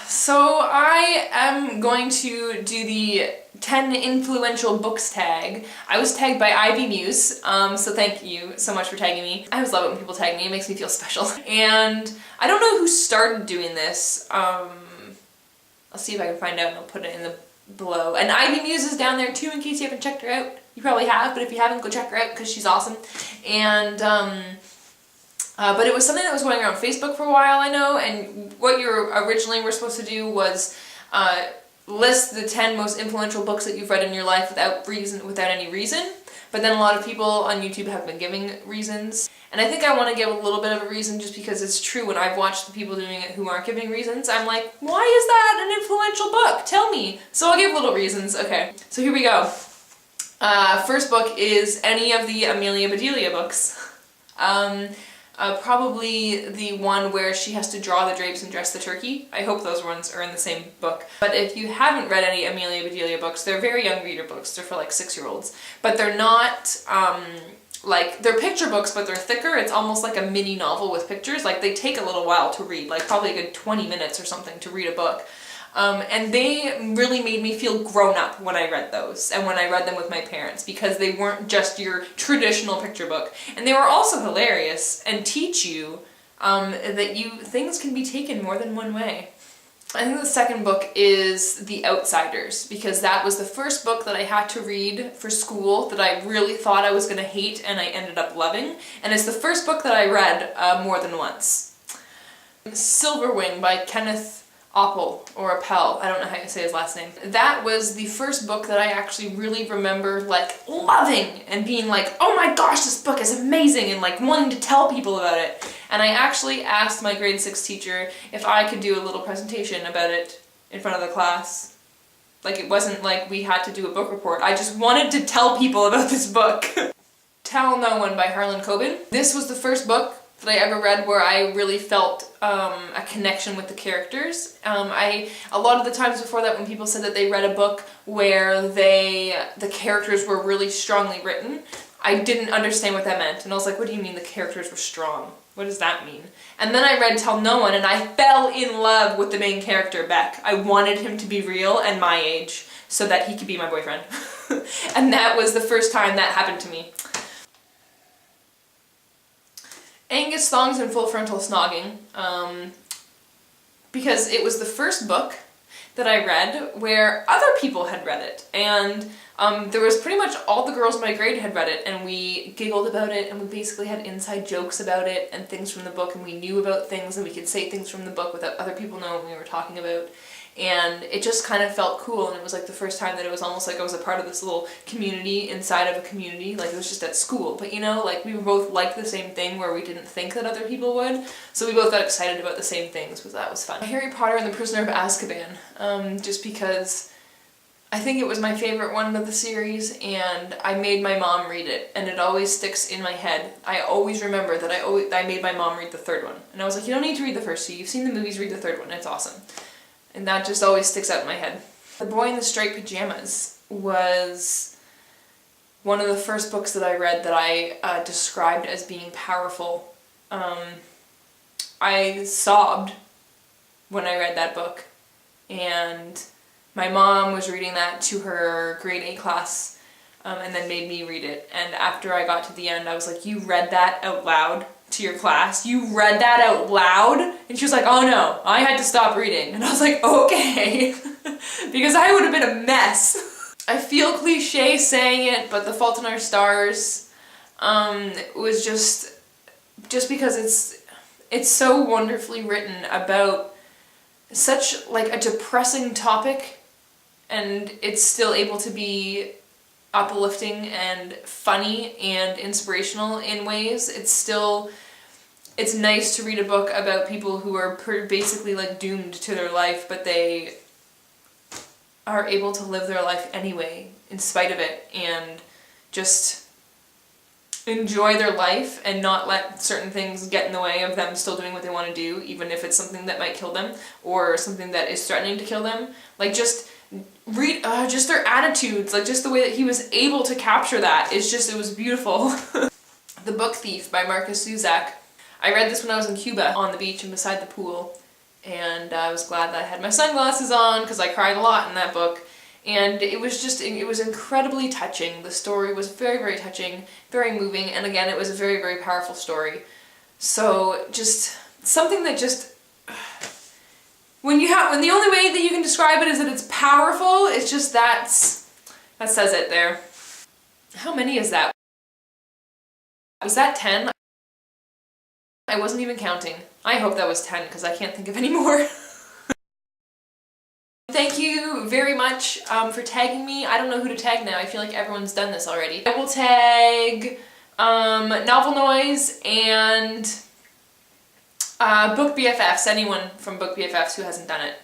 So I am going to do the 10 influential books tag. I was tagged by Ivy Muse, so thank you so much for tagging me. I always love it when people tag me, it makes me feel special. And I don't know who started doing this. I'll see if I can find out and I'll put it in the below. And Ivy Muse is down there too in case you haven't checked her out. You probably have, but if you haven't, go check her out because she's awesome. And but it was something that was going around Facebook for a while, I know, and what you originally were supposed to do was list the 10 most influential books that you've read in your life without any reason. But then a lot of people on YouTube have been giving reasons. And I think I want to give a little bit of a reason just because it's true. When I've watched the people doing it who aren't giving reasons, I'm like, why is that an influential book? Tell me. So I'll give little reasons. Okay, so here we go. First book is any of the Amelia Bedelia books. Probably the one where she has to draw the drapes and dress the turkey. I hope those ones are in the same book. But if you haven't read any Amelia Bedelia books, they're very young reader books. They're for like 6-year-olds. But they're not, they're picture books, but they're thicker. It's almost like a mini novel with pictures. Like they take a little while to read, like probably a good 20 minutes or something to read a book. And they really made me feel grown up when I read those and when I read them with my parents because they weren't just your traditional picture book. And they were also hilarious and teach you that things can be taken more than one way. I think the second book is The Outsiders because that was the first book that I had to read for school that I really thought I was going to hate and I ended up loving. And it's the first book that I read more than once. Silverwing by Kenneth Appel, or Appel, I don't know how you say his last name. That was the first book that I actually really remember like loving and being like, oh my gosh, this book is amazing, and like wanting to tell people about it. And I actually asked my grade 6 teacher if I could do a little presentation about it in front of the class. Like it wasn't like we had to do a book report. I just wanted to tell people about this book. Tell No One by Harlan Coben. This was the first book that I ever read where I really felt a connection with the characters. A lot of the times before that when people said that they read a book where the characters were really strongly written, I didn't understand what that meant. And I was like, what do you mean the characters were strong? What does that mean? And then I read Tell No One and I fell in love with the main character, Beck. I wanted him to be real and my age so that he could be my boyfriend. And that was the first time that happened to me. Angus Thongs and Full Frontal Snogging, because it was the first book that I read where other people had read it, and there was pretty much all the girls in my grade had read it, and we giggled about it, and we basically had inside jokes about it, and things from the book, and we knew about things, and we could say things from the book without other people knowing what we were talking about. And it just kind of felt cool, and it was like the first time that it was almost like I was a part of this little community inside of a community, like it was just at school, but you know, like we were both like the same thing where we didn't think that other people would, so we both got excited about the same things, so that was fun. Harry Potter and the Prisoner of Azkaban, just because I think it was my favorite one of the series, and I made my mom read it, and it always sticks in my head. I always remember that I made my mom read the third one, and I was like, you don't need to read the first two, you've seen the movies, read the third one, it's awesome. And that just always sticks out in my head. The Boy in the Striped Pajamas was one of the first books that I read that I described as being powerful. I sobbed when I read that book, and my mom was reading that to her grade 8 class and then made me read it. And after I got to the end, I was like, you read that out loud to your class? You read that out loud? And she was like, oh no, I had to stop reading. And I was like, okay, because I would have been a mess. I feel cliche saying it, but The Fault in Our Stars was just because it's so wonderfully written about such like a depressing topic, and it's still able to be uplifting and funny and inspirational in ways. It's nice to read a book about people who are basically like doomed to their life, but they are able to live their life anyway in spite of it, and just enjoy their life and not let certain things get in the way of them still doing what they want to do, even if it's something that might kill them or something that is threatening to kill them. Like just read just their attitudes, like just the way that he was able to capture that, it was beautiful. The Book Thief by Marcus Zusak. I read this when I was in Cuba on the beach and beside the pool, and I was glad that I had my sunglasses on because I cried a lot in that book. And it was incredibly touching. The story was very, very touching, very moving, and again, it was a very, very powerful story. So just something that just, when the only way that you can describe it is that it's powerful, it's just that says it there. How many is that? Was that 10? I wasn't even counting. I hope that was 10 because I can't think of any more. Thank you very much for tagging me. I don't know who to tag now. I feel like everyone's done this already. I will tag Novel Noise and Book BFFs, anyone from Book BFFs who hasn't done it.